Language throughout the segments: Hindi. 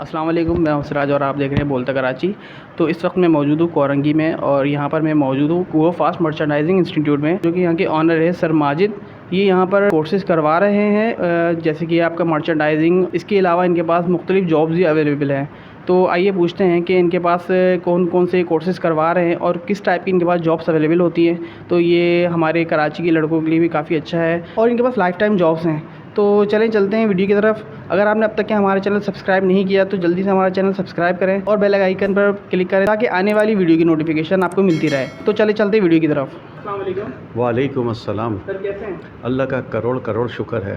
अस्सलाम वालेकुम, मैं हूं सिराज और आप देख रहे हैं बोलता कराची। तो इस वक्त मैं मौजूद हूँ कोरंगी में और यहाँ पर मैं मौजूद हूँ वो फास्ट मर्चेंडाइजिंग इंस्टीट्यूट में, जो कि यहाँ के ऑनर है सर माजिद। ये यहाँ पर कोर्सेज़ करवा रहे हैं जैसे कि आपका मर्चेंडाइजिंग। इसके अलावा इनके पास मुख्तलिफ जॉब्स भी अवेलेबल हैं। तो आइए पूछते हैं कि इनके पास कौन कौन से कोर्सेज़ करवा रहे हैं और किस टाइप की इनके पास जॉब्स अवेलेबल होती हैं। तो ये हमारे कराची के लड़कों के लिए भी काफ़ी अच्छा है और इनके पास लाइफ टाइम जॉब्स हैं। तो चलें चलते हैं वीडियो की तरफ। अगर आपने अब तक के हमारे चैनल सब्सक्राइब नहीं किया तो जल्दी से हमारा चैनल सब्सक्राइब करें और बेल आइकन पर क्लिक करें ताकि आने वाली वीडियो की नोटिफिकेशन आपको मिलती रहे। तो चले चलते हैं वीडियो की तरफ। अस्सलाम वालेकुम। वालेकुम अस्सलाम। सर कैसे हैं? अल्लाह का करोड़ करोड़ शुक्र है।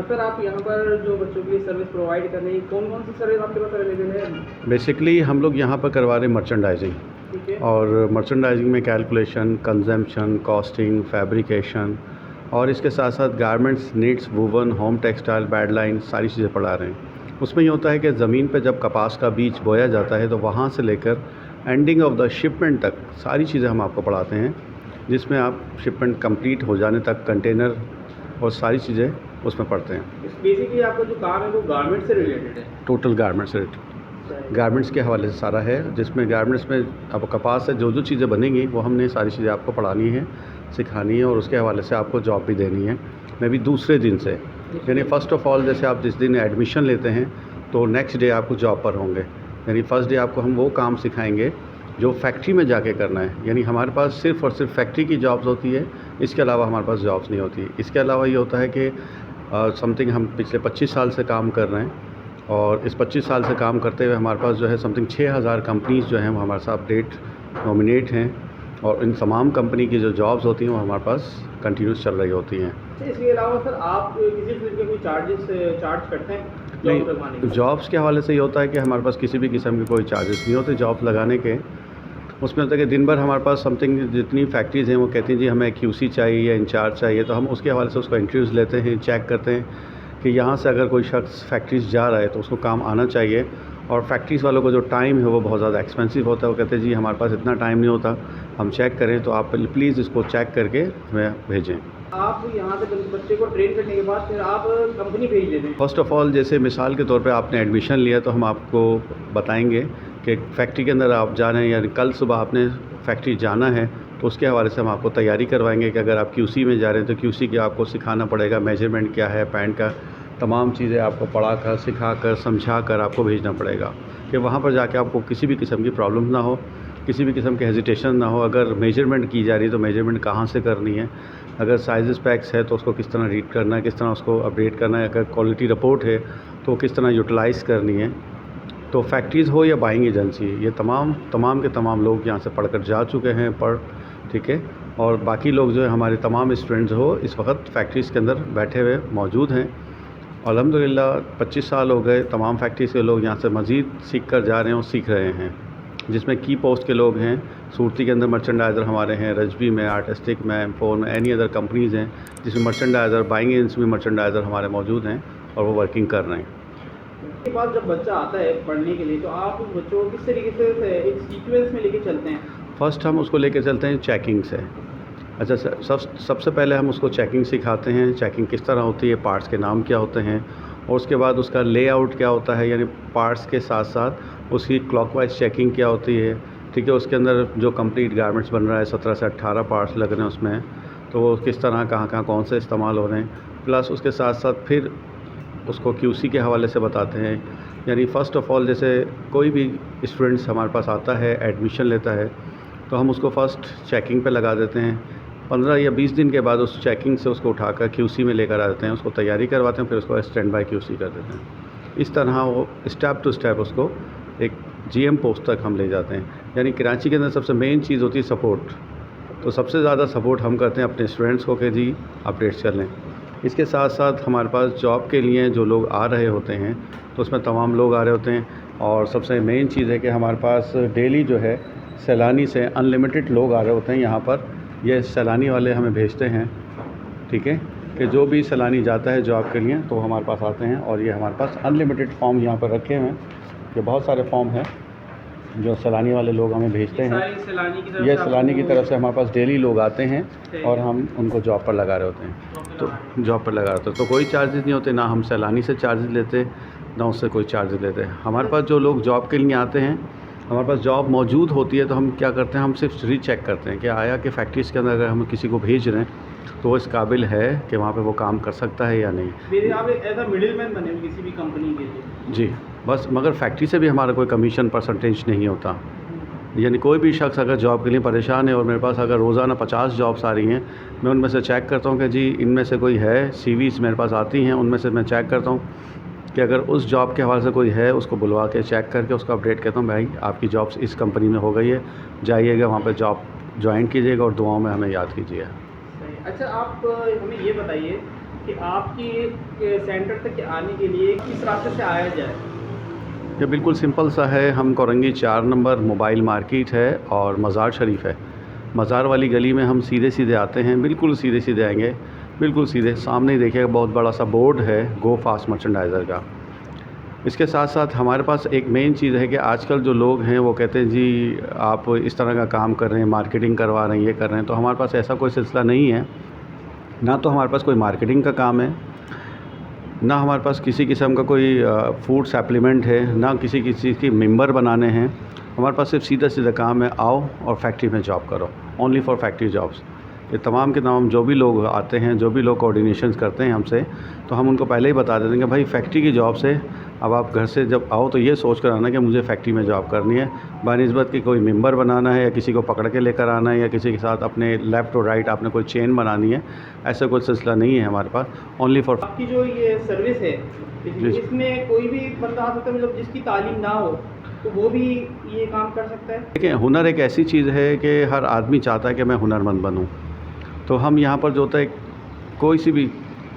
सर आप यहाँ पर जो बच्चों के लिए सर्विस प्रोवाइड कर रहे हैं, कौन कौन सी सर्विस आपके पास अवेलेबल है? बेसिकली हम लोग यहाँ पर करवा रहे हैं मर्चेंडाइजिंग, ठीक है। और मर्चेंडाइजिंग में कैलकुलेशन, कंजम्पशन, कॉस्टिंग, फैब्रिकेशन और इसके साथ साथ garments, needs, woven, home textile, बैडलाइन, सारी चीज़ें पढ़ा रहे हैं। उसमें ये होता है कि ज़मीन पे जब कपास का बीज बोया जाता है तो वहाँ से लेकर एंडिंग ऑफ द शिपमेंट तक सारी चीज़ें हम आपको पढ़ाते हैं, जिसमें आप शिपमेंट कंप्लीट हो जाने तक कंटेनर और सारी चीज़ें उसमें पढ़ते हैं। बेसिकली आपका जो काम है वो गारमेंट से रिलेटेड है? टोटल गारमेंट्स से, गारमेंट्स के हवाले से सारा है, जिसमें गारमेंट्स में अब कपास से जो जो चीज़ें बनेंगी वो हमने सारी चीज़ें आपको पढ़ानी है, सिखानी है और उसके हवाले से आपको जॉब भी देनी है। मैं भी दूसरे दिन से, यानी फ़र्स्ट ऑफ़ ऑल जैसे आप जिस दिन एडमिशन लेते हैं तो नेक्स्ट डे आपको जॉब पर होंगे। यानी फ़र्स्ट डे आपको हम वो काम सिखाएंगे जो फैक्ट्री में जाके करना है। यानी हमारे पास सिर्फ़ और सिर्फ फैक्ट्री की जॉब्स होती है, इसके अलावा हमारे पास जॉब्स नहीं होती। इसके अलावा ये होता है कि समथिंग हम पिछले 25 साल से काम कर रहे हैं और इस 25 साल से काम करते हुए हमारे पास जो है समथिंग 6000 कंपनीज़ जो हैं वो हमारे साथ अपडेट नॉमिनेट हैं और इन तमाम कंपनी की जो जॉब्स होती हैं वो हमारे पास कंटिन्यूस चल रही होती हैं। इसके अलावा सर आप किसी चीज़ के कोई चार्ज करते हैं? नहीं, जॉब्स के हवाले से ये होता है कि हमारे पास किसी भी किस्म के कोई चार्जेस नहीं होते जॉब्स लगाने के। उसमें होता है कि दिन भर हमारे पास समथिंग जितनी फैक्ट्रीज़ हैं वो कहती हैं जी हमें QC चाहिए या इंचार्ज चाहिए, तो हम उसके हवाले से उसको इंटरव्यूज़ लेते हैं, चेक करते हैं कि यहाँ से अगर कोई शख्स फैक्ट्रीज़ जा रहा है तो उसको काम आना चाहिए। और फैक्ट्रीज़ वालों को जो टाइम है वो बहुत ज़्यादा एक्सपेंसिव होता है, वो कहते हैं जी हमारे पास इतना टाइम नहीं होता, हम चेक करें, तो आप प्लीज़ इसको चेक करके हमें भेजें। आप यहाँ से बच्चे को ट्रेन करने के बाद फिर आप कंपनी भेज देते हैं? फ़र्स्ट ऑफ़ ऑल जैसे मिसाल के तौर पे आपने एडमिशन लिया तो हम आपको बताएंगे कि फैक्ट्री के अंदर आप जा रहे हैं, यानी कल सुबह आपने फैक्ट्री जाना है, तो उसके हवाले से हम आपको तैयारी करवाएंगे कि अगर आप QC में जा रहे हैं तो QC की आपको सिखाना पड़ेगा, मेजरमेंट क्या है, पैंट का तमाम चीज़ें आपको पढ़ा कर, सिखा कर, समझा कर आपको भेजना पड़ेगा कि वहाँ पर जाके आपको किसी भी किस्म की प्रॉब्लम ना हो, किसी भी किस्म के हेजिटेशन ना हो। अगर मेजरमेंट की जा रही है तो मेजरमेंट कहाँ से करनी है, अगर साइज़ पैक्स है तो उसको किस तरह रीड करना है, किस तरह उसको अपडेट करना है, अगर क्वालिटी रिपोर्ट है तो किस तरह यूटिलाइज़ करनी है। तो फैक्ट्रीज़ हो या बाइंग एजेंसी, ये तमाम के तमाम लोग यहाँ से पढ़कर जा चुके हैं ठीक है। और बाकी लोग जो है हमारे तमाम स्टूडेंट्स हो इस वक्त फैक्ट्रीज़ के अंदर बैठे हुए मौजूद हैं। अल्हम्दुलिल्लाह 25 साल हो गए, तमाम फैक्ट्रीज़ के लोग यहाँ से मज़ीद सीख कर जा रहे हैं और सीख रहे हैं, जिसमें की पोस्ट के लोग हैं। सूरती के अंदर मर्चेंडाइज़र हमारे हैं, रजबी में, आर्टिस्टिक में, M4 में, एनी अदर कंपनीज़ हैं जिसमें मर्चेंडाइज़र, बाइंग एजेंसी में मर्चेंडाइज़र हमारे मौजूद हैं और वो वर्किंग कर रहे हैं। उसके बाद जब बच्चा आता है पढ़ने के लिए तो आप उस बच्चों को किस तरीके से एक सीक्वेंस में लेके चलते हैं? फ़र्स्ट हम उसको लेके चलते हैं चेकिंग से। अच्छा, सबसे पहले हम उसको चेकिंग सिखाते हैं, चेकिंग किस तरह होती है, पार्ट्स के नाम क्या होते हैं और उसके बाद उसका लेआउट क्या होता है, यानी पार्ट्स के साथ साथ उसकी क्लॉकवाइज चेकिंग क्या होती है, ठीक है। उसके अंदर जो कंप्लीट गारमेंट्स बन रहा है 17 से 18 पार्ट्स लग रहे हैं उसमें, तो वो किस तरह कहाँ कौन से इस्तेमाल हो रहे हैं, प्लस उसके साथ साथ फिर उसको QC के हवाले से बताते हैं। यानी फ़र्स्ट ऑफ़ ऑल जैसे कोई भी स्टूडेंट्स हमारे पास आता है, एडमिशन लेता है, तो हम उसको फ़र्स्ट चेकिंग पे लगा देते हैं। 15 या 20 दिन के बाद उस चेकिंग से उसको उठाकर QC में लेकर आ जाते हैं, उसको तैयारी करवाते हैं, फिर उसको स्टैंड बाय QC कर देते हैं। इस तरह वो स्टेप टू स्टेप उसको एक GM पोस्ट तक हम ले जाते हैं। यानी कराची के अंदर सबसे मेन चीज़ होती है सपोर्ट, तो सबसे ज़्यादा सपोर्ट हम करते हैं अपने स्टूडेंट्स को कि जी अपडेट्स कर लें। इसके साथ साथ हमारे पास जॉब के लिए जो लोग आ रहे होते हैं तो उसमें तमाम लोग आ रहे होते हैं, और सबसे मेन चीज़ है कि हमारे पास डेली जो है सैलानी से अनलिमिटेड लोग आ रहे होते हैं यहाँ पर। ये सैलानी वाले हमें भेजते हैं, ठीक है, कि जो भी सैलानी जाता है जॉब के लिए तो हमारे पास आते हैं। और ये हमारे पास अनलिमिटेड फॉर्म यहाँ पर रखे हुए हैं, ये बहुत सारे फॉर्म हैं, जो सैलानी वाले लोग हमें भेजते हैं, सारी सैलानी की तरफ ये से सैलानी की आपको- तरफ से हमारे पास डेली लोग आते हैं सही। और हम उनको जॉब पर लगा रहे होते हैं। तो जॉब पर लगा रहे होते हैं तो कोई चार्जेस नहीं होते, ना हम सैलानी से चार्जेस लेते, ना उससे कोई चार्जेस लेते। हमारे पास जो लोग जॉब के लिए आते हैं, हमारे पास जॉब मौजूद होती है तो हम क्या करते हैं, हम सिर्फ रीचेक करते हैं कि आया कि फैक्ट्रीज़ के अंदर अगर हम किसी को भेज रहे हैं तो वो इस काबिल है कि वहाँ पे वो काम कर सकता है या नहीं। मेरे आप एक एज अ मिडिल मैन बने हो किसी भी कंपनी के लिए। जी बस, मगर फैक्ट्री से भी हमारा कोई कमीशन परसेंटेज नहीं होता। यानी कोई भी शख्स अगर जॉब के लिए परेशान है और मेरे पास अगर रोज़ाना 50 जॉब्स आ रही हैं, मैं उनमें से चेक करता हूँ कि जी इनमें से कोई है, सीवीज़ मेरे पास आती हैं, उनमें से मैं चेक करता हूँ कि अगर उस जॉब के हवाले से कोई है, उसको बुलवा के चेक करके उसको अपडेट कहता हूँ, भाई आपकी जॉब्स इस कंपनी में हो गई है, जाइएगा वहाँ पर जॉब ज्वाइन कीजिएगा और दुआओं में हमें याद कीजिए। सही। अच्छा, आप हमें ये बताइए कि आपकी सेंटर तक आने के लिए किस रास्ते से आया जाए? ये बिल्कुल सिंपल सा है। हम कोरंगी 4 नंबर मोबाइल मार्केट है और मज़ार शरीफ है। मज़ार वाली गली में हम सीधे सीधे आते हैं, बिल्कुल सीधे सीधे आएंगे, बिल्कुल सीधे सामने ही देखिएगा बहुत बड़ा सा बोर्ड है गो फास्ट मर्चेंडाइज़र का। इसके साथ साथ हमारे पास एक मेन चीज़ है कि आजकल जो लोग हैं वो कहते हैं जी आप इस तरह का काम कर रहे हैं, मार्केटिंग करवा रहे हैं, ये कर रहे हैं। तो हमारे पास ऐसा कोई सिलसिला नहीं है, ना तो हमारे पास कोई मार्केटिंग का काम है, ना हमारे पास किसी किस्म का कोई फूड सप्लीमेंट है, ना किसी चीज़ की मेंबर बनाने हैं। हमारे पास सिर्फ सीधा सीधा काम है, आओ और फैक्ट्री में जॉब करो, ओनली फॉर फैक्ट्री जॉब्स। ये तमाम के तमाम जो भी लोग आते हैं, जो भी लोग कोऑर्डिनेशंस करते हैं हमसे, तो हम उनको पहले ही बता देते हैं कि भाई फैक्ट्री की जॉब से अब आप घर से जब आओ तो ये सोच कर आना कि मुझे फैक्ट्री में जॉब करनी है, बानिस्बत कि कोई मेंबर बनाना है या किसी को पकड़ के लेकर आना है या किसी के साथ अपने लेफ़्ट और राइट आपने कोई चेन बनानी है, ऐसा कोई सिलसिला नहीं है हमारे पास, ओनली फॉर। आपकी जो ये सर्विस है, जी। इसमें कोई भी बंदा आ सकता है, मतलब जिसकी तालीम ना हो तो वो भी ये काम कर सकता है? देखिए, हुनर एक ऐसी चीज़ है कि हर आदमी चाहता है कि मैं हुनरमंद बनूं। तो हम यहाँ पर जो होता है, कोई सी भी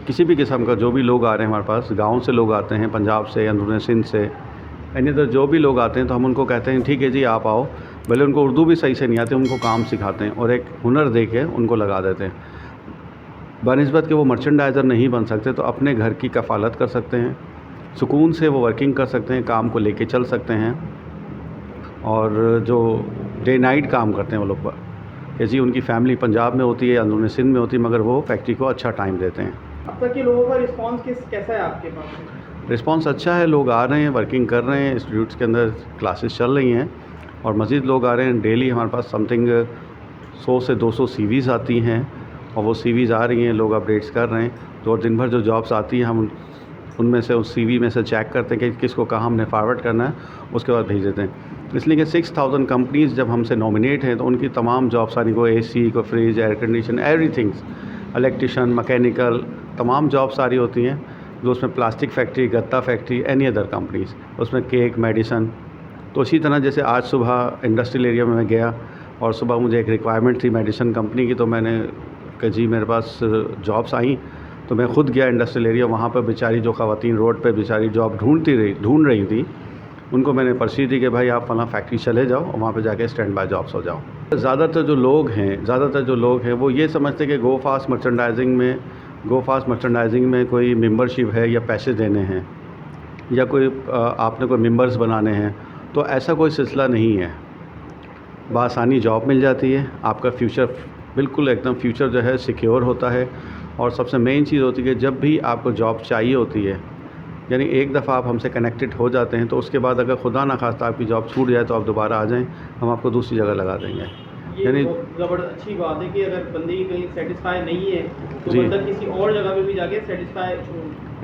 किसी भी किस्म का जो भी लोग आ रहे हैं हमारे पास, गांव से लोग आते हैं, पंजाब से, अंदरूनी सिंध से, यानी इधर जो भी लोग आते हैं तो हम उनको कहते हैं ठीक है जी आप आओ। भले उनको उर्दू भी सही से नहीं आती, उनको काम सिखाते हैं और एक हुनर दे के उनको लगा देते हैं। बनिस्बत कि वो मर्चेंडाइज़र नहीं बन सकते तो अपने घर की कफ़ालत कर सकते हैं, सुकून से वो वर्किंग कर सकते हैं, काम को लेके चल सकते हैं। और जो डे नाइट काम करते हैं वो लोग कि जी उनकी फैमिली पंजाब में होती है, अंदरूनी सिंध में होती है, मगर वो फैक्ट्री को अच्छा टाइम देते हैं। अब तक के लोगों का रिस्पांस कैसा है आपके पास? रिस्पांस अच्छा है, लोग आ रहे हैं, वर्किंग कर रहे हैं, इंस्टीट्यूट्स के अंदर क्लासेस चल रही हैं और मज़ीद लोग आ रहे हैं। डेली हमारे पास समथिंग 100 से 200 सीवीज़ आती हैं और वो सीवीज़ आ रही हैं, लोग अपडेट्स कर रहे हैं। तो दिन भर जो जॉब्स आती हैं हम उनमें से उस सीवी में से चेक करते हैं कि किसको कहाँ हमने फॉरवर्ड करना है, उसके बाद भेज देते हैं। इसलिए कि 6000 कंपनीज़ जब हमसे नॉमिनेट हैं तो उनकी तमाम जॉब्स आनी, कोई AC, कोई fridge, air condition, everything's, electrician, mechanical, तमाम जॉब सारी होती हैं। जो उसमें प्लास्टिक फैक्ट्री, गत्ता फैक्ट्री, एनी अदर कंपनीज़, उसमें केक, मेडिसन। तो इसी तरह जैसे आज सुबह इंडस्ट्रियल एरिया में मैं गया और सुबह मुझे एक रिक्वायरमेंट थी मेडिसन कंपनी की, तो मैंने कहा जी मेरे पास जॉब्स आई, तो मैं ख़ुद गया इंडस्ट्रियल एरिया। वहाँ पर बेचारी जो ख़वातीन रोड पे बेचारी जॉब ढूंढ रही थी, उनको मैंने पर्ची दी कि भाई आप फलां फैक्ट्री चले जाओ और वहाँ पे जाके स्टैंड बाय जॉब्स हो जाओ। ज़्यादातर जो लोग हैं वो ये समझते हैं कि गो फास्ट मर्चेंडाइजिंग में कोई मेंबरशिप है या पैसे देने हैं या कोई आपने कोई मेंबर्स बनाने हैं, तो ऐसा कोई सिलसिला नहीं है। बआसानी जॉब मिल जाती है, आपका फ्यूचर बिल्कुल एकदम फ्यूचर जो है सिक्योर होता है। और सबसे मेन चीज़ होती है कि जब भी आपको जॉब चाहिए होती है, यानी एक दफ़ा आप हमसे कनेक्टेड हो जाते हैं तो उसके बाद अगर खुदा ना खास्ता आपकी जॉब छूट जाए तो आप दोबारा आ जाएं, हम आपको दूसरी जगह लगा देंगे। यानी अच्छी बात है कि अगर बंदे की कहीं सेटिस्फाई नहीं है तो बंदा किसी और जगह पे भी जाके सेटिस्फाई।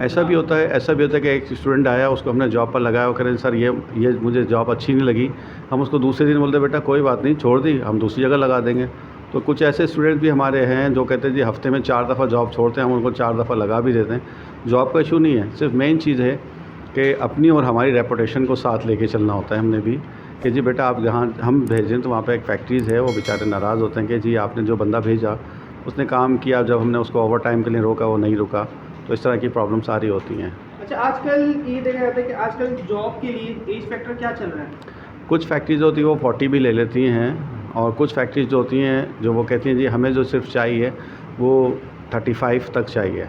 ऐसा भी होता है कि एक स्टूडेंट आया, उसको हमने जॉब पर लगाया, वो करें सर ये मुझे जॉब अच्छी नहीं लगी, हम उसको दूसरे दिन बोलते बेटा कोई बात नहीं, छोड़ दी, हम दूसरी जगह लगा देंगे। तो कुछ ऐसे स्टूडेंट भी हमारे हैं जो कहते हैं जी हफ्ते में 4 दफ़ा जॉब छोड़ते हैं, हम उनको 4 दफ़ा लगा भी देते हैं। जॉब का इशू नहीं है, सिर्फ मेन चीज़ है कि अपनी और हमारी रेपुटेशन को साथ लेके चलना होता है हमने भी, कि जी बेटा आप जहाँ हम भेजें तो वहाँ पे एक फैक्ट्रीज़ है, वो बेचारे नाराज़ होते हैं कि जी आपने जो बंदा भेजा उसने काम किया, जब हमने उसको ओवर टाइम के लिए रोका वो नहीं रुका। तो इस तरह की प्रॉब्लम सारी होती हैं। अच्छा, आजकल ये देखा जाता है कि आजकल जॉब के लिए एज फैक्टर क्या चल रहा है? कुछ फैक्ट्रीज़ होती है वो 40 भी ले लेती हैं और कुछ फैक्ट्रीज़ जो होती हैं जो वो कहती हैं जी हमें जो सिर्फ चाहिए वो 35 तक चाहिए।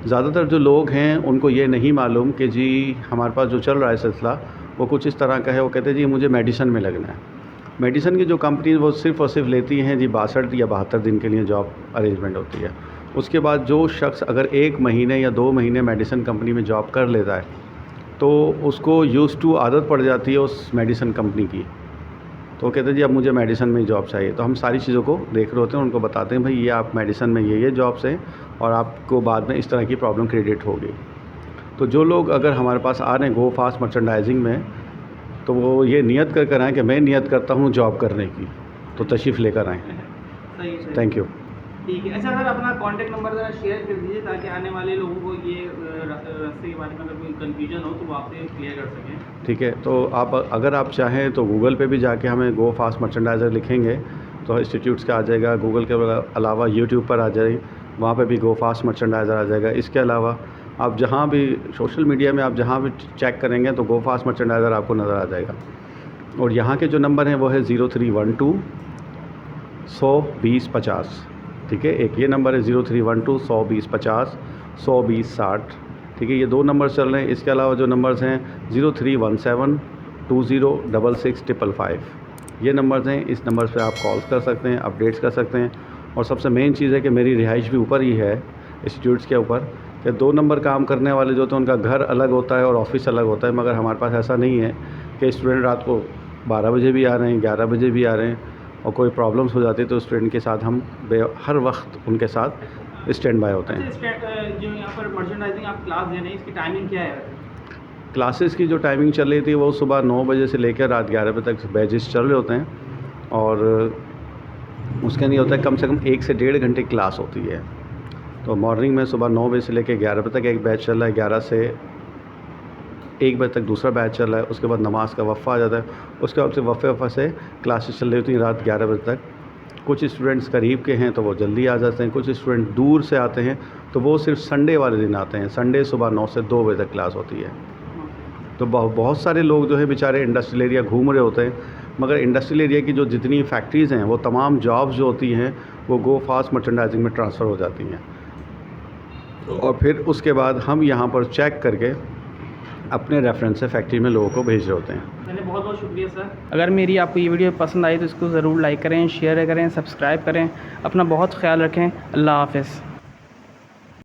ज़्यादातर जो लोग हैं उनको ये नहीं मालूम कि जी हमारे पास जो चल रहा है सिलसिला वो कुछ इस तरह का है, वो कहते हैं जी मुझे मेडिसिन में लगना है। मेडिसिन की जो कंपनीज वो सिर्फ़ और सिर्फ लेती हैं जी 62 या 72 दिन के लिए जॉब अरेंजमेंट होती है। उसके बाद जो शख्स अगर 1 महीने या 2 महीने मेडिसिन कंपनी में जॉब कर लेता है तो उसको यूज़ टू आदत पड़ जाती है उस मेडिसिन कंपनी की, तो कहते हैं जी अब मुझे मेडिसिन में ही जॉब चाहिए। तो हम सारी चीज़ों को देख रहे होते हैं, उनको बताते हैं भाई ये आप मेडिसिन में ये जॉब्स हैं और आपको बाद में इस तरह की प्रॉब्लम क्रिएट होगी। तो जो लोग अगर हमारे पास आ रहे हैं गो फास्ट मर्चेंडाइजिंग में, तो वो ये नियत कर कर आएँ कि मैं नियत करता हूँ जॉब करने की, तो तशरीफ़ लेकर आएँ। सही सही। Thank you. ठीक है। अच्छा सर, अपना कॉन्टैक्ट नंबर ज़रा शेयर कर दीजिए ताकि आने वाले लोगों को ये रास्ते के बारे में अगर कोई कन्फ्यूजन हो तो वो आपसे क्लियर कर सकें। ठीक है, तो आप अगर आप चाहें तो गूगल पे भी जाके हमें गो फास्ट मर्चेंडाइज़र लिखेंगे तो इंस्टीट्यूट्स का आ जाएगा। गूगल के अलावा यूट्यूब पर आ जाए, वहाँ पे भी गो फास्ट मर्चेंडाइज़र आ जाएगा। इसके अलावा आप जहाँ भी सोशल मीडिया में आप जहाँ भी चेक करेंगे तो गो फास्ट मर्चेंडाइज़र आपको नज़र आ जाएगा। और यहाँ के जो नंबर हैं वो है 0312 100 20 50। ठीक है, एक ये नंबर है 0312 100 20 50, 100 20 60। ठीक है, ये 2 नंबर चल रहे हैं। इसके अलावा जो नंबर्स हैं 0317 20 66 555, ये नंबर्स हैं। इस नंबर पे आप कॉल्स कर सकते हैं, अपडेट्स कर सकते हैं। और सबसे मेन चीज़ है कि मेरी रिहाइश भी ऊपर ही है इंस्टीट्यूट्स के ऊपर, कि 2 नंबर काम करने वाले जो होते हैं उनका घर अलग होता है और ऑफिस अलग होता है, मगर हमारे पास ऐसा नहीं है कि स्टूडेंट रात को 12 बजे भी आ रहे हैं, 11 बजे भी आ रहे हैं, और कोई प्रॉब्लम्स हो जाती है तो स्टूडेंट के साथ हम हर वक्त उनके साथ स्टैंड बाय होते हैं। जो यहाँ पर मर्चेंडाइजिंग आप क्लास दे रहे हैं, इसकी टाइमिंग क्या है? क्लासेस की जो टाइमिंग चल रही थी वो सुबह 9 बजे से लेकर रात 11 बजे तक बैचेस चल रहे होते हैं, और उसके नहीं होता है कम से कम 1 से 1.5 घंटे क्लास होती है। तो मॉर्निंग में सुबह 9 बजे से लेकर 11 बजे तक एक बैच चल रहा है, 11 से 1 बजे तक दूसरा बैच चल रहा है। उसके बाद नमाज का वफ़ा आ जाता है, उसके बाद से वफ़ा से क्लासेस चल रही होती हैं रात 11 बजे तक। कुछ स्टूडेंट्स करीब के हैं तो वो जल्दी आ जाते हैं, कुछ स्टूडेंट दूर से आते हैं तो वो सिर्फ संडे वाले दिन आते हैं। संडे सुबह 9 से 2 बजे तक क्लास होती है। तो बहुत सारे लोग जो है बेचारे इंडस्ट्रियल एरिया घूम रहे होते हैं, मगर इंडस्ट्रियल एरिया की जो जितनी फैक्ट्रीज़ हैं वो तमाम जॉब्स जो होती हैं वो गो फास्ट मर्चेंडाइजिंग में ट्रांसफ़र हो जाती हैं, और फिर उसके बाद हम यहाँ पर चेक करके अपने रेफरेंस से फैक्ट्री में लोगों को भेज रहे होते हैं। चलिए, बहुत बहुत शुक्रिया सर। अगर मेरी आपको ये वीडियो पसंद आई तो इसको ज़रूर लाइक करें, शेयर करें, सब्सक्राइब करें। अपना बहुत ख्याल रखें। अल्लाह हाफ़िज़।